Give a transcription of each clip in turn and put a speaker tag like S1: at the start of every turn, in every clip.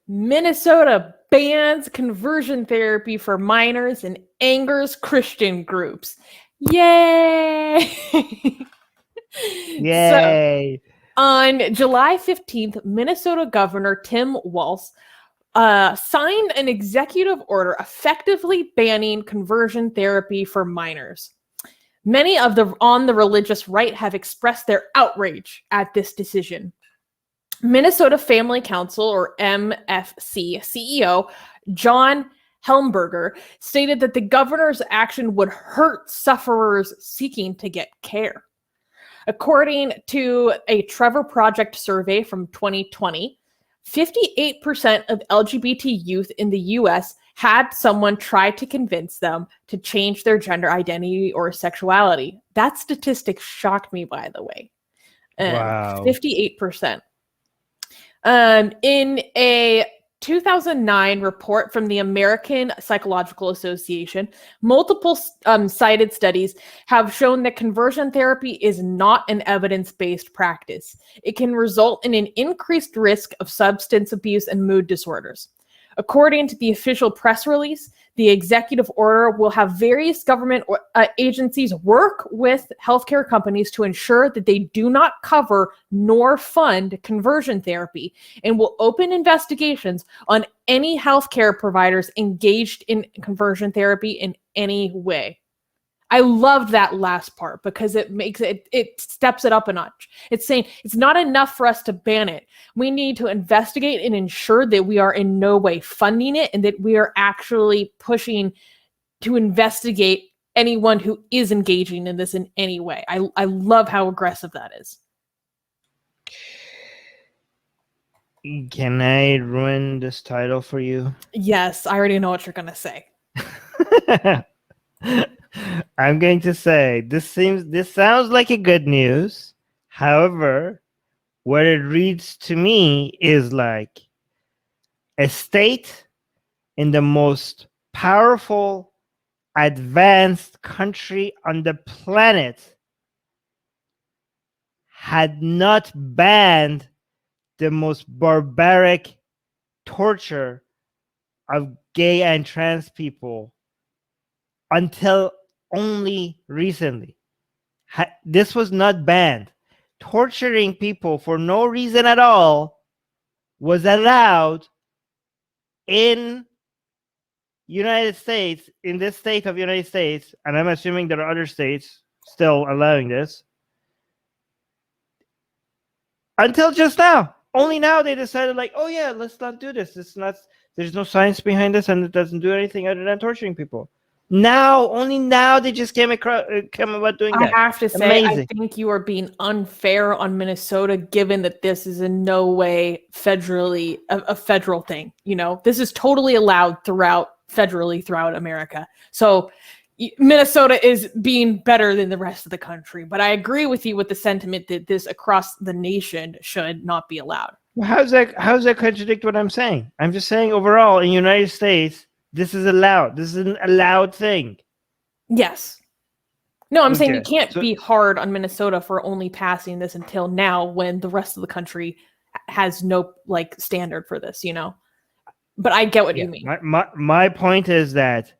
S1: Minnesota bans conversion therapy for minors and angers Christian groups. Yay!
S2: Yay!
S1: So, on July 15th, Minnesota Governor Tim Walz signed an executive order effectively banning conversion therapy for minors. Many of the on the religious right have expressed their outrage at this decision. Minnesota Family Council, or MFC, CEO John Helmberger stated that the governor's action would hurt sufferers seeking to get care. According to a Trevor Project survey from 2020, 58% of LGBT youth in the US had someone try to convince them to change their gender identity or sexuality. That statistic shocked me, by the way.
S2: Wow.
S1: 58%. In a 2009 report from the American Psychological Association, multiple cited studies have shown that conversion therapy is not an evidence-based practice. It can result in an increased risk of substance abuse and mood disorders. According to the official press release, the executive order will have various government agencies work with healthcare companies to ensure that they do not cover nor fund conversion therapy, and will open investigations on any healthcare providers engaged in conversion therapy in any way. I love that last part because it makes it steps it up a notch. It's saying it's not enough for us to ban it. We need to investigate and ensure that we are in no way funding it and that we are actually pushing to investigate anyone who is engaging in this in any way. I love how aggressive that is.
S2: Can I ruin this title for you?
S1: Yes, I already know what you're going to say.
S2: I'm going to say this sounds like a good news. However, what it reads to me is like a state in the most powerful, advanced country on the planet had not banned the most barbaric torture of gay and trans people until only recently. This was not banned. Torturing people for no reason at all was allowed in United States, in this state of United States, and I'm assuming there are other states still allowing this, until just now. Only now they decided, like, oh yeah, let's not do this. There's no science behind this, and it doesn't do anything other than torturing people. Only now they just came about doing that.
S1: I have to say, amazing. I think you are being unfair on Minnesota, given that this is in no way federally a federal thing. You know, this is totally allowed federally throughout America. So Minnesota is being better than the rest of the country. But I agree with you with the sentiment that this across the nation should not be allowed.
S2: Well, how's that contradict what I'm saying? I'm just saying overall in the United States, this is allowed. This is an allowed thing.
S1: Yes. No, I'm saying you can't be hard on Minnesota for only passing this until now when the rest of the country has no standard for this, you know? But I get what you mean.
S2: My point is that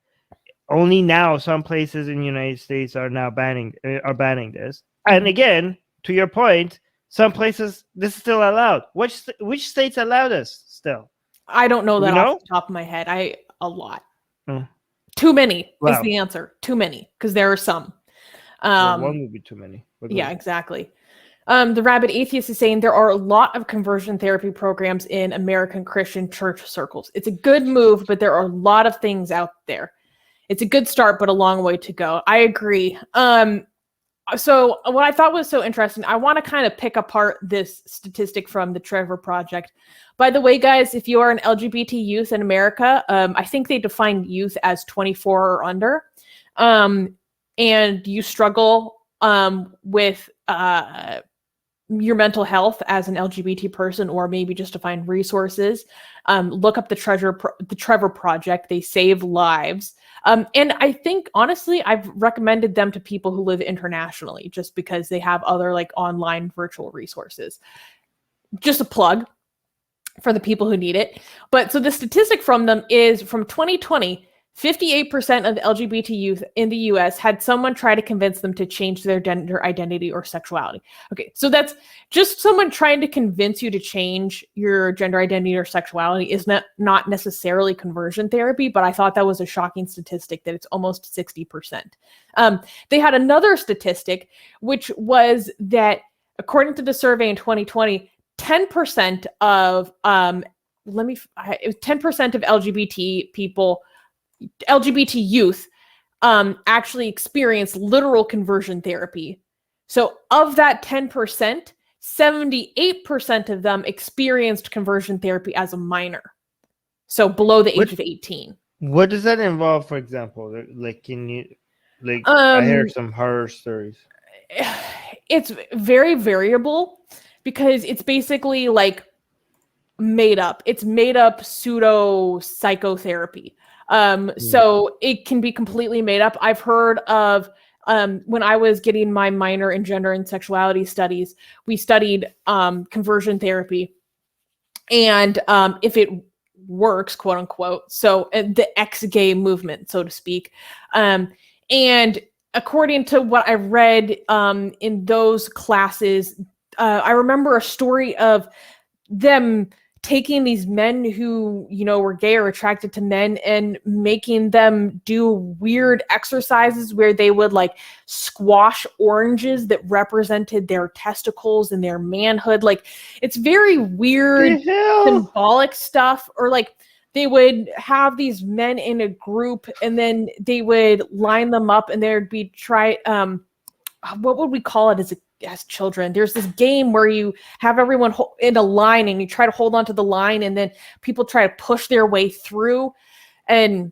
S2: only now some places in the United States are now banning this. And again, to your point, some places this is still allowed. Which states allow this still?
S1: I don't know that off the top of my head. A lot. Too many is the answer. Too many, because there are some.
S2: One would be too many.
S1: Yeah, exactly. The Rabid Atheist is saying there are a lot of conversion therapy programs in American Christian church circles. It's a good move, but there are a lot of things out there. It's a good start, but a long way to go. I agree. So what I thought was so interesting, I want to kind of pick apart this statistic from the Trevor Project. By the way, guys, if you are an LGBT youth in America, I think they define youth as 24 or under, and you struggle with your mental health as an LGBT person, or maybe just to find resources, look up the Trevor Project. They save lives. And I think, honestly, I've recommended them to people who live internationally just because they have other online virtual resources. Just a plug. for the people who need it. But so the statistic from them is from 2020, 58% of LGBT youth in the US had someone try to convince them to change their gender identity or sexuality. Okay, so that's just someone trying to convince you to change your gender identity or sexuality is not necessarily conversion therapy, but I thought that was a shocking statistic that it's almost 60%. They had another statistic, which was that according to the survey in 2020, 10% of 10% of LGBT youth actually experience literal conversion therapy. So of that 10%, 78% of them experienced conversion therapy as a minor. So below the age of 18.
S2: What does that involve, for example? Like, can you, like, I hear some horror stories.
S1: It's very variable because it's basically like made up. It's made up pseudo psychotherapy. So it can be completely made up. I've heard of when I was getting my minor in gender and sexuality studies, we studied conversion therapy, and if it works, quote unquote, so the ex-gay movement, so to speak, and according to what I read in those classes, I remember a story of them taking these men who, were gay or attracted to men and making them do weird exercises where they would like squash oranges that represented their testicles and their manhood. Like, it's very weird, symbolic stuff. Or like they would have these men in a group and then they would line them up and there'd be what would we call it as children? There's this game where you have everyone in a line and you try to hold onto the line and then people try to push their way through, and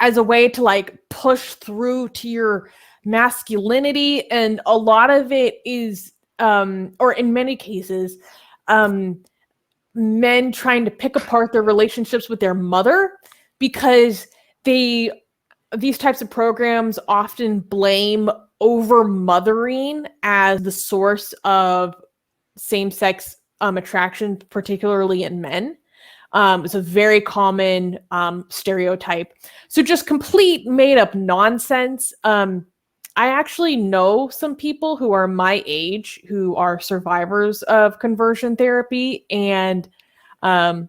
S1: as a way to like push through to your masculinity. And a lot of it is, or in many cases, men trying to pick apart their relationships with their mother, because these types of programs often blame over mothering as the source of same-sex attraction, particularly in men. It's a very common stereotype. So just complete made-up nonsense. I actually know some people who are my age who are survivors of conversion therapy, and I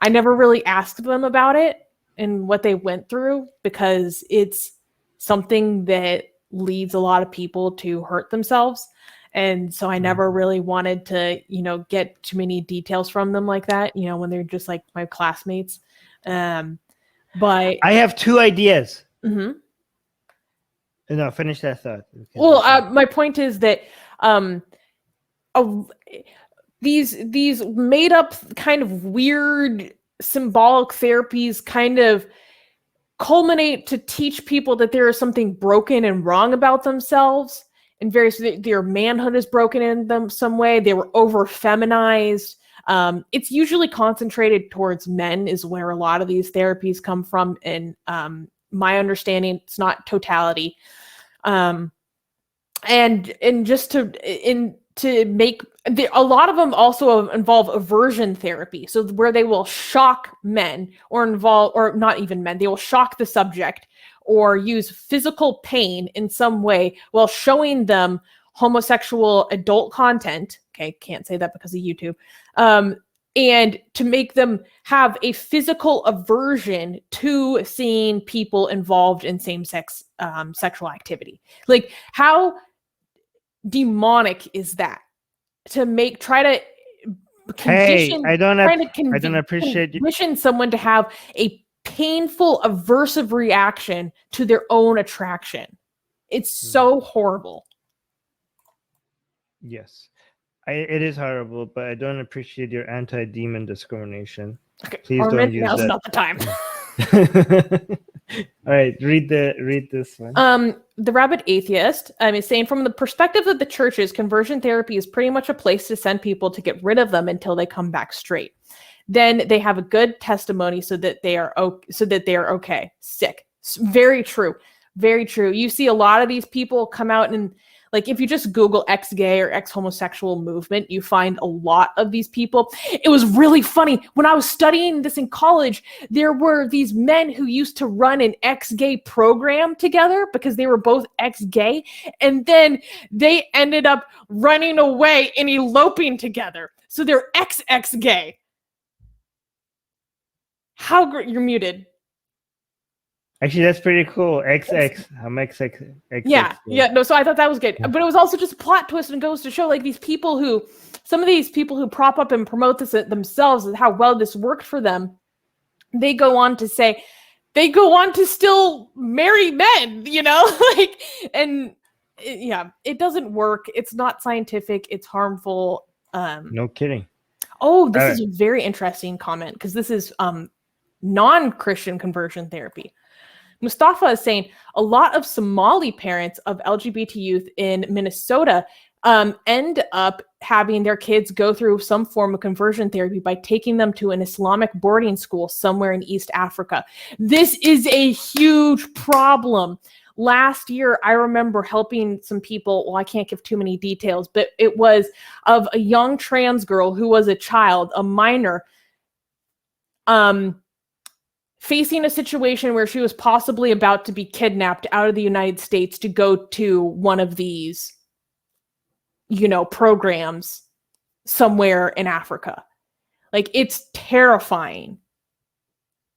S1: never really asked them about it and what they went through, because it's something that leads a lot of people to hurt themselves. And so I never really wanted to, get too many details from them like that, when they're just like my classmates. But
S2: I have two ideas.
S1: Mm-hmm.
S2: No, finish that thought. Okay.
S1: Well, my point is that these made up kind of weird symbolic therapies kind of culminate to teach people that there is something broken and wrong about themselves, and their manhood is broken in them some way. They were over feminized. It's usually concentrated towards men is where a lot of these therapies come from. And my understanding, it's not totality. And just to make a lot of them also involve aversion therapy. So where they will shock men or not even men, they will shock the subject or use physical pain in some way while showing them homosexual adult content. Okay, can't say that because of YouTube. And to make them have a physical aversion to seeing people involved in same-sex sexual activity. Like, how demonic is that? Condition someone to have a painful aversive reaction to their own attraction. It's so horrible.
S2: Yes, it is horrible, but I don't appreciate your anti-demon discrimination.
S1: Okay,
S2: please
S1: Armin,
S2: don't use
S1: now's
S2: that.
S1: not the time.
S2: All right, read this one.
S1: The Rabid Atheist is saying, from the perspective of the churches, conversion therapy is pretty much a place to send people to get rid of them until they come back straight. Then they have a good testimony so that they are okay. Sick. Very true. Very true. You see a lot of these people come out and Like if you just Google ex-gay or ex-homosexual movement, you find a lot of these people. It was really funny. When I was studying this in college, there were these men who used to run an ex-gay program together because they were both ex-gay. And then they ended up running away and eloping together. So they're ex-gay. You're muted.
S2: Actually, that's pretty cool. XX. I'm XX.
S1: Yeah. No, so I thought that was good. But it was also just a plot twist and goes to show like some of these people who prop up and promote this themselves and how well this worked for them, they go on to still marry men, it doesn't work. It's not scientific. It's harmful.
S2: No kidding.
S1: Oh, this is a very interesting comment because this is non-Christian conversion therapy. Mustafa is saying a lot of Somali parents of LGBT youth in Minnesota end up having their kids go through some form of conversion therapy by taking them to an Islamic boarding school somewhere in East Africa. This is a huge problem. Last year, I remember helping some people. Well, I can't give too many details, but it was of a young trans girl who was a child, a minor, facing a situation where she was possibly about to be kidnapped out of the United States to go to one of these, programs somewhere in Africa. Like, it's terrifying.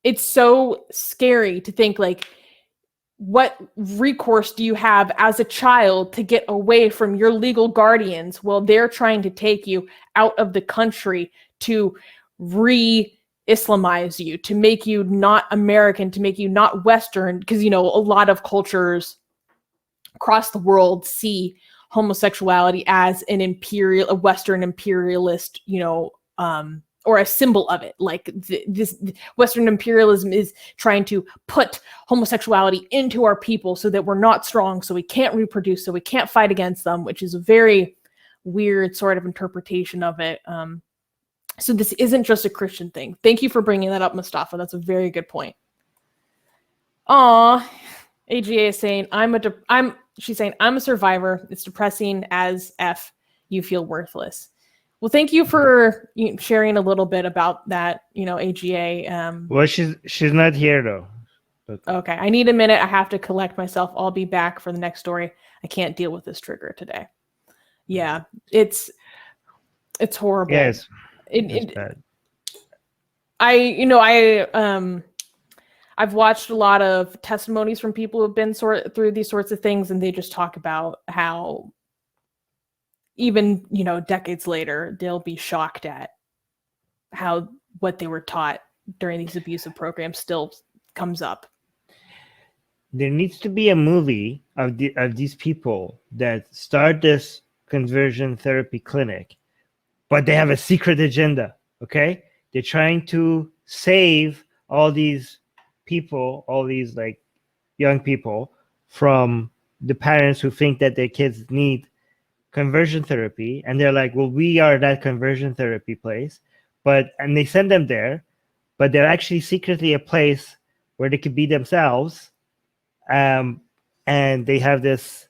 S1: It's so scary to think, like, what recourse do you have as a child to get away from your legal guardians while they're trying to take you out of the country to Islamize you, to make you not American, to make you not Western, because a lot of cultures across the world see homosexuality as a Western imperialist, or a symbol of it. Like this Western imperialism is trying to put homosexuality into our people so that we're not strong, so we can't reproduce, so we can't fight against them, which is a very weird sort of interpretation of it. So this isn't just a Christian thing. Thank you for bringing that up, Mustafa. That's a very good point. AGA is saying, she's saying, I'm a survivor. It's depressing as F. You feel worthless. Well, thank you for sharing a little bit about that, AGA.
S2: Well, she's not here though. But...
S1: Okay. I need a minute. I have to collect myself. I'll be back for the next story. I can't deal with this trigger today. Yeah. It's horrible.
S2: Yes.
S1: I've watched a lot of testimonies from people who have been through these sorts of things, and they just talk about how even, decades later, they'll be shocked at how what they were taught during these abusive programs still comes up.
S2: There needs to be a movie of these people that start this conversion therapy clinic, but they have a secret agenda, okay? They're trying to save all these people, all these like young people from the parents who think that their kids need conversion therapy. And they're like, well, we are that conversion therapy place. And they send them there, but they're actually secretly a place where they could be themselves. And they have this,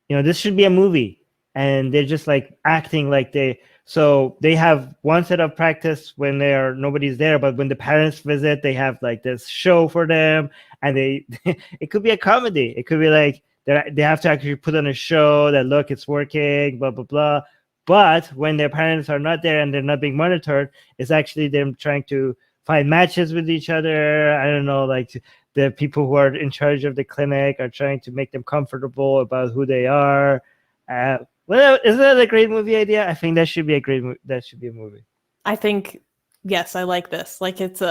S2: this should be a movie. And they're just like acting like so they have one set of practice when nobody's there, but when the parents visit, they have like this show for them, and it could be a comedy. It could be like they have to actually put on a show that, look, it's working, blah, blah, blah. But when their parents are not there and they're not being monitored, it's actually them trying to find matches with each other. I don't know, like the people who are in charge of the clinic are trying to make them comfortable about who they are. Well, isn't that a great movie idea? I think that should be a movie.
S1: I think, yes, I like this. Like it's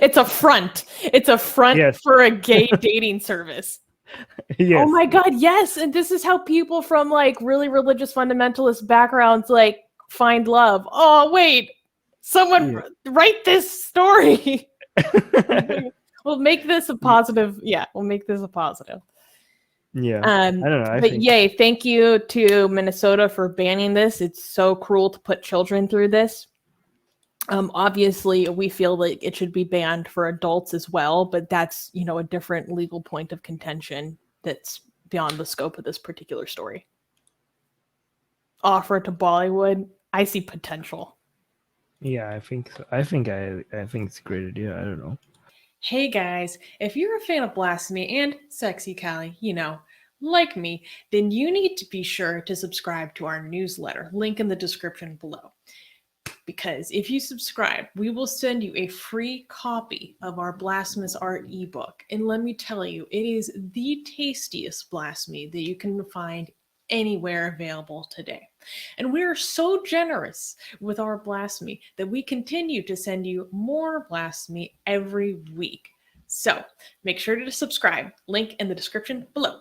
S1: it's a front. It's a front
S2: Yes.
S1: for a gay dating service.
S2: Yes.
S1: Oh my God, yes. And this is how people from like really religious fundamentalist backgrounds like find love. Oh, wait. Someone write this story. We'll make this a positive. Yeah, we'll make this a positive.
S2: Yeah, I don't know.
S1: Yay, thank you to Minnesota for banning this. It's so cruel to put children through this. Obviously, we feel like it should be banned for adults as well, but that's, a different legal point of contention that's beyond the scope of this particular story. Offer it to Bollywood. I see potential.
S2: Yeah, I think so. I think it's a great idea. I don't know.
S1: Hey guys, if you're a fan of Blasphemy and Sexy Callie, like me, then you need to be sure to subscribe to our newsletter, link in the description below. Because if you subscribe, we will send you a free copy of our Blasphemous Art ebook. And let me tell you, it is the tastiest blasphemy that you can find anywhere available today. And we are so generous with our blasphemy that we continue to send you more blasphemy every week. So make sure to subscribe, link in the description below.